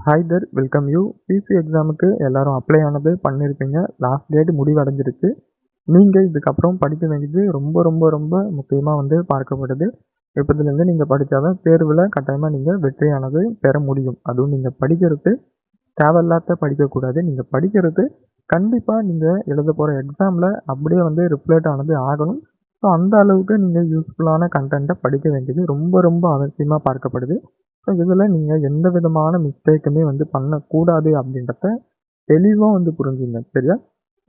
Hi there, welcome you. PC எக்ஸாமுக்கு எல்லாரும் apply ஆனது பண்ணியிருப்பீங்க. லாஸ்ட் டேட் முடிவடைஞ்சிருச்சு. நீங்கள் இதுக்கப்புறம் படிக்க வேண்டியது ரொம்ப ரொம்ப ரொம்ப முக்கியமாக பார்க்கப்படுது. இப்போதுலேருந்து நீங்கள் படித்தா தான் தேர்வில் கட்டாயமாக நீங்கள் வெற்றியானது பெற முடியும். அதுவும் நீங்கள் படிக்கிறது தேவையில்லாத படிக்கக்கூடாது. நீங்கள் படிக்கிறது கண்டிப்பாக நீங்கள் எழுத போகிற எக்ஸாமில் அப்படியே ரிஃப்ளெக்ட் ஆனது ஆகணும். ஸோ அந்த அளவுக்கு நீங்கள் யூஸ்ஃபுல்லான கன்டென்ட்டை படிக்க வேண்டியது ரொம்ப ரொம்ப அவசியமாக பார்க்கப்படுது. ஸோ இதில் நீங்கள் எந்த விதமான மிஸ்டேக்குமே பண்ணக்கூடாது அப்படின்றத தெளிவாக புரிஞ்சுங்க. சரியா?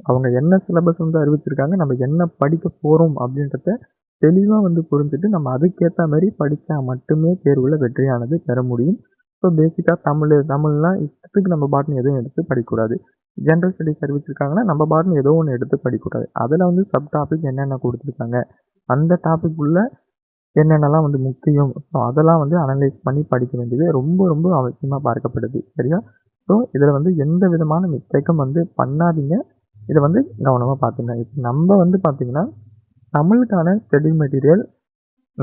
அவங்க என்ன சிலபஸ் அறிவிச்சிருக்காங்க, நம்ம என்ன படிக்க போகிறோம் அப்படின்றத தெளிவாக புரிஞ்சுட்டு நம்ம அதுக்கேற்ற மாதிரி படித்தா மட்டுமே தேர்வில் வெற்றியானது பெற முடியும். ஸோ பேசிக்காக தமிழ்லாம் இஷ்டத்துக்கு நம்ம பாட்டுன்னு எதுவும் எடுத்து படிக்கக்கூடாது. ஜென்ரல் ஸ்டடீஸ் அறிவிச்சிருக்காங்கன்னா நம்ம பாட்டுன்னு ஏதோ ஒன்று எடுத்து படிக்கக்கூடாது. அதில் சப் டாபிக் என்னென்ன கொடுத்துருக்காங்க, அந்த டாபிக் உள்ள என்னென்னலாம் முக்கியம், ஸோ அதெல்லாம் அனலைஸ் பண்ணி படிக்க வேண்டியது ரொம்ப ரொம்ப அவசியமாக பார்க்கப்படுது. சரியா? ஸோ இதில் எந்த விதமான மிஸ்டேக்கும் பண்ணாதீங்க. இதை கவனமாக பார்த்துங்க. இப்போ நம்ம பார்த்தீங்கன்னா தமிழுக்கான ஸ்டடி மெட்டீரியல்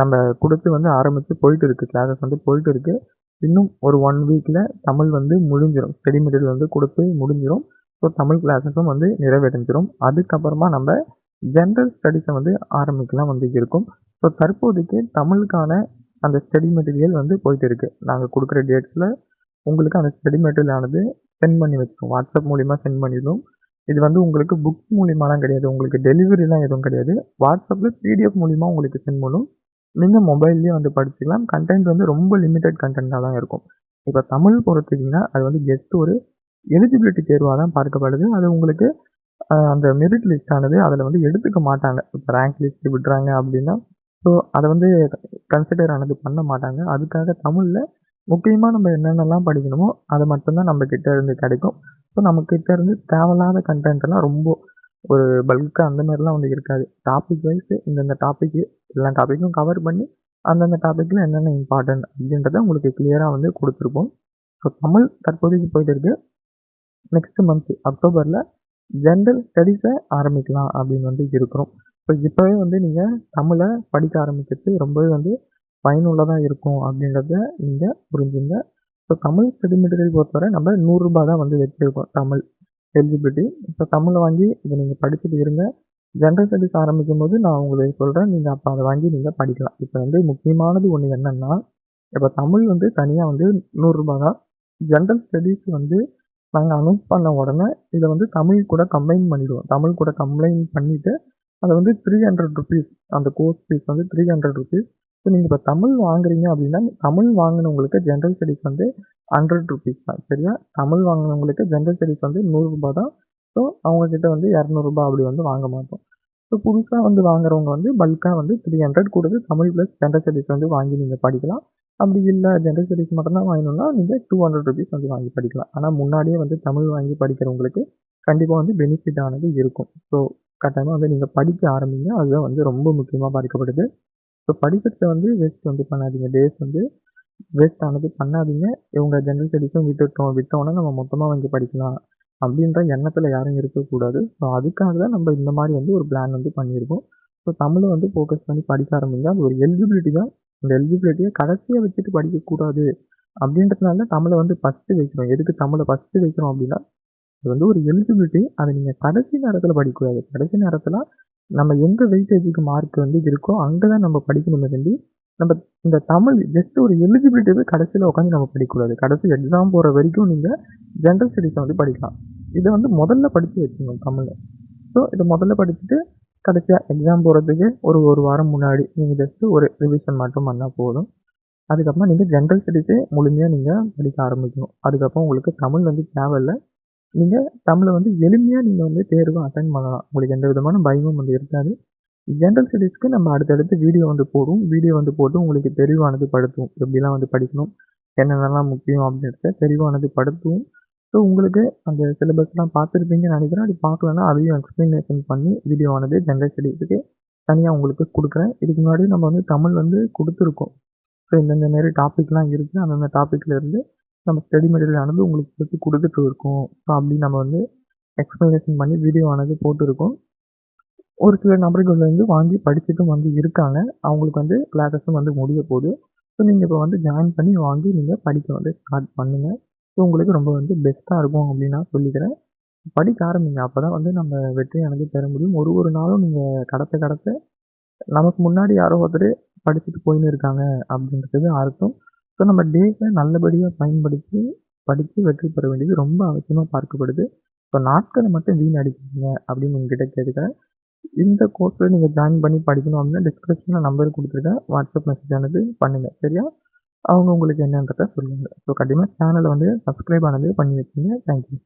நம்ம கொடுத்து ஆரம்பித்து போயிட்டு இருக்குது. கிளாஸஸ் போயிட்டு இருக்குது. இன்னும் ஒரு 1 வீக்கில் தமிழ் முடிஞ்சிடும். ஸ்டடி மெட்டீரியல் கொடுத்து முடிஞ்சிடும். ஸோ தமிழ் கிளாஸஸும் நிறைவடைஞ்சிடும். அதுக்கப்புறமா நம்ம ஜென்ரல் ஸ்டடீஸை ஆரம்பிக்கலாம் இருக்கும். ஸோ தற்போதைக்கு தமிழுக்கான அந்த ஸ்டடி மெட்டீரியல் போயிட்டு இருக்குது. நாங்கள் கொடுக்குற டேட்ஸில் உங்களுக்கு அந்த ஸ்டடி மெட்டீரியல் ஆனது சென்ட் பண்ணி வச்சுருவோம். வாட்ஸ்அப் மூலிமா சென்ட் பண்ணிடுவோம். இது உங்களுக்கு புக்ஸ் மூலியமாலாம் கிடையாது. உங்களுக்கு டெலிவரிலாம் எதுவும் கிடையாது. வாட்ஸ்அப்பில் பிடிஎஃப் மூலிமா உங்களுக்கு சென்ட் பண்ணும். நீங்கள் மொபைல்லேயே படிச்சுக்கலாம். கண்டென்ட் ரொம்ப லிமிட்டட் கண்டென்ட்டாக தான் இருக்கும். இப்போ தமிழ் பொறுத்தீங்கன்னா அது ஜஸ்ட் ஒரு எலிஜிபிலிட்டி தேர்வாக தான் பார்க்கப்படுது. அது உங்களுக்கு அந்த மெரிட் லிஸ்ட் ஆனது அதில் எடுத்துக்க மாட்டாங்க. இப்போ ரேங்க் லிஸ்ட் விடுறாங்க அப்படின்னா, ஸோ அதை கன்சிடர் ஆனது பண்ண மாட்டாங்க. அதுக்காக தமிழில் முக்கியமாக நம்ம என்னென்னலாம் படிக்கணுமோ அதை மட்டும்தான் நம்ம கிட்ட இருந்து கிடைக்கும். ஸோ நம்ம கிட்ட இருந்து தேவையில்லாத கண்டென்ட்லாம் ரொம்ப ஒரு பல்காக அந்த மாதிரிலாம் இருக்காது. டாபிக் வைஸ் இந்தந்த டாப்பிக்கு எல்லா டாப்பிக்கும் கவர் பண்ணி அந்தந்த டாப்பிக்கில் என்னென்ன இம்பார்ட்டன்ட் அப்படின்றத உங்களுக்கு கிளியராக கொடுத்துருப்போம். ஸோ தமிழ் தற்போதைக்கு போயிட்டு இருக்கு. நெக்ஸ்ட் மந்த் அக்டோபரில் ஜென்ரல் ஸ்டடீஸை ஆரம்பிக்கலாம் அப்படின்னு இருக்கிறோம். ஸோ இப்போவே நீங்கள் தமிழை படிக்க ஆரம்பிக்கிறது ரொம்பவே பயனுள்ளதாக இருக்கும் அப்படின்றத நீங்கள் புரிஞ்சுங்க. ஸோ தமிழ் ஸ்டடி மெட்டீரியல் பொறுத்தவரை நம்ம ரூ. 100 தான் வச்சுருக்கோம் தமிழ் எலிஜிபிலிட்டி. இப்போ தமிழை வாங்கி இதை நீங்கள் படிச்சுட்டு இருங்க. ஜென்ரல் ஸ்டடீஸ் ஆரம்பிக்கும் போது நான் உங்களுக்கு சொல்கிறேன். நீங்கள் அப்போ அதை வாங்கி நீங்கள் படிக்கலாம். இப்போ முக்கியமானது ஒன்று என்னென்னா, இப்போ தமிழ் தனியாக ரூ. 100 தான். ஜென்ரல் ஸ்டடீஸ் நாங்கள் அனௌன்ஸ் பண்ண உடனே இதை தமிழ் கூட கம்பைன் பண்ணிவிடுவோம். தமிழ் கூட கம்பைன் பண்ணிவிட்டு அதை ₹300 அந்த கோர்ஸ் ஃபீஸ் ₹300. ஸோ நீங்கள் இப்போ தமிழ் வாங்குறீங்க அப்படின்னா, தமிழ் வாங்கினவங்களுக்கு ஜென்ரல் ஸ்டடீஸ் ₹100 தான். சரியா? தமிழ் வாங்கினவங்களுக்கு ஜென்ரல் ஸ்டடீஸ் ₹100 தான். ஸோ அவங்கக்கிட்ட ₹200 அப்படி வாங்க மாட்டோம். ஸோ புதுசாக வாங்குறவங்க பல்காக 300 கொடுத்து தமிழ் ப்ளஸ் ஜென்ரல் ஸ்டடீஸ் வாங்கி நீங்கள் படிக்கலாம். அப்படி இல்லை ஜென்ரல் ஸ்டடீஸ் மட்டும்தான் வாங்கணும்னா நீங்கள் ₹200 வாங்கி படிக்கலாம். ஆனால் முன்னாடியே தமிழ் வாங்கி படிக்கிறவங்களுக்கு கண்டிப்பாக பெனிஃபிட் ஆனது இருக்கும். ஸோ கட்டாயமாக நீங்கள் படிக்க ஆரம்பிங்க. அதுதான் ரொம்ப முக்கியமாக பார்க்கப்படுது. ஸோ படிக்கிறத வேஸ்ட் பண்ணாதீங்க. டேஸ் வேஸ்ட் ஆனது பண்ணாதீங்க. இவங்க ஜென்ரல் ஸ்டடீஸும் விட்டோன்னா நம்ம மொத்தமாக வாங்கி படிக்கலாம் அப்படின்ற எண்ணத்தில் யாரும் இருக்கக்கூடாது. ஸோ அதுக்காக தான் நம்ம இந்த மாதிரி ஒரு பிளான் பண்ணியிருக்கோம். ஸோ தமிழை ஃபோக்கஸ் பண்ணி படிக்க ஆரம்பிங்க. அது ஒரு எலிஜிபிலிட்டி தான். அந்த எலிஜிபிலிட்டியை கடைசியாக வச்சுட்டு படிக்கக்கூடாது அப்படின்றதுனால தமிழை ஃபஸ்ட்டு வைக்கிறோம். எதுக்கு தமிழை ஃபஸ்ட்டு வைக்கிறோம் அப்படின்னா, அது ஒரு எலிஜிபிலிட்டி. அதை நீங்கள் கடைசி நேரத்தில் படிக்கக்கூடாது. கடைசி நேரத்தில் நம்ம எங்கே வெயிட்டேஜுக்கு மார்க் இருக்கோ அங்கே தான் நம்ம படிக்கணுமே வேண்டி, நம்ம இந்த தமிழ் ஜஸ்ட் ஒரு எலிஜிபிலிட்டியை கடைசியில் உட்காந்து நம்ம படிக்கக்கூடாது. கடைசி எக்ஸாம் போகிற வரைக்கும் நீங்கள் ஜென்ரல் ஸ்டடீஸை படிக்கலாம். இதை முதல்ல படித்து வச்சுக்கணும் தமிழை. ஸோ இதை முதல்ல படிச்சுட்டு கடைசியாக எக்ஸாம் போகிறதுக்கு ஒரு வாரம் முன்னாடி நீங்கள் ஜஸ்ட்டு ஒரு ரிவிஷன் மட்டும் பண்ணால் போதும். அதுக்கப்புறமா நீங்கள் ஜென்ரல் ஸ்டடீஸே முழுமையாக நீங்கள் படிக்க ஆரம்பிக்கணும். அதுக்கப்புறம் உங்களுக்கு தமிழ் தேவையில்லை. நீங்கள் தமிழை எளிமையாக நீங்கள் தேர்வு அட்டெண்ட் பண்ணலாம். உங்களுக்கு எந்த விதமான பயமும் இருக்காது. ஜென்ரல் ஸ்டடீஸ்க்கு நம்ம அடுத்தடுத்து வீடியோ போடுவோம். வீடியோ போட்டு உங்களுக்கு தெளிவானது படுத்துவோம். எப்படிலாம் படிக்கணும், என்னென்னலாம் முக்கியம் அப்படின்றத தெளிவானது படுத்துவோம். ஸோ உங்களுக்கு அந்த சிலபஸ்லாம் பார்த்துருப்பீங்கன்னு நினைக்கிறேன். அப்படி பார்க்கலன்னா அதையும் எக்ஸ்ப்ளனேஷன் பண்ணி வீடியோவானது ஜென்ரல் ஸ்டடீஸுக்கு தனியாக உங்களுக்கு கொடுக்குறேன். இதுக்கு முன்னாடி நம்ம தமிழ் கொடுத்துருக்கோம். ஸோ இந்தந்த மாரி டாபிக்லாம் இருக்குது. அந்தந்த டாப்பிக்லேருந்து நம்ம ஸ்டடி மெட்டீரியல் ஆனது உங்களுக்கு கொடுத்துட்டு இருக்கோம். ஸோ அப்படி நம்ம எக்ஸ்ப்ளனேஷன் பண்ணி வீடியோ ஆனது போட்டிருக்கோம். ஒரு சில நபர்கள் வாங்கி படிச்சுட்டும் இருக்காங்க. அவங்களுக்கு கிளாஸஸும் முடிய போகுது. ஸோ நீங்கள் இப்போ ஜாயின் பண்ணி வாங்கி நீங்கள் படிக்க ஸ்டார்ட் பண்ணுங்கள். ஸோ உங்களுக்கு ரொம்ப வந்து பெஸ்ட்டா இருக்கும் அப்படின்னு நான் சொல்லிக்கிறேன். படிக்க ஆரம்பிங்க. அப்பதான் வந்து நம்ம வெற்றியானது பெற முடியும். ஒரு ஒரு நாளும் நீங்க கடத்த கடத்த நமக்கு முன்னாடி யாரோ ஒருத்தரு படிச்சுட்டு போயின்னு இருக்காங்க அப்படின்றது அர்த்தம். ஸோ நம்ம டேஸ நல்லபடியா பயன்படுத்தி, படிச்சு வெற்றி பெற வேண்டியது ரொம்ப அவசியமா பார்க்கப்படுது. ஸோ நாட்கள மட்டும் வீணடிக்காதீங்க அப்படின்னு உங்ககிட்ட கேட்டுக்கிறேன். இந்த கோர்ஸ்ல நீங்க ஜாயின் பண்ணி படிக்கணும் அப்படின்னா டிஸ்கிரிப்ஷன்ல நம்பர் குடுத்துருக்கேன். வாட்ஸ்அப் மெசேஜ் ஆனது பண்ணுங்க. சரியா? அவங்க உங்களுக்கு என்னன்றத சொல்லுவாங்க. ஸோ கண்டிப்பா சேனல வந்து சப்ஸ்கிரைப் ஆனது பண்ணி வச்சுங்க. Thank you.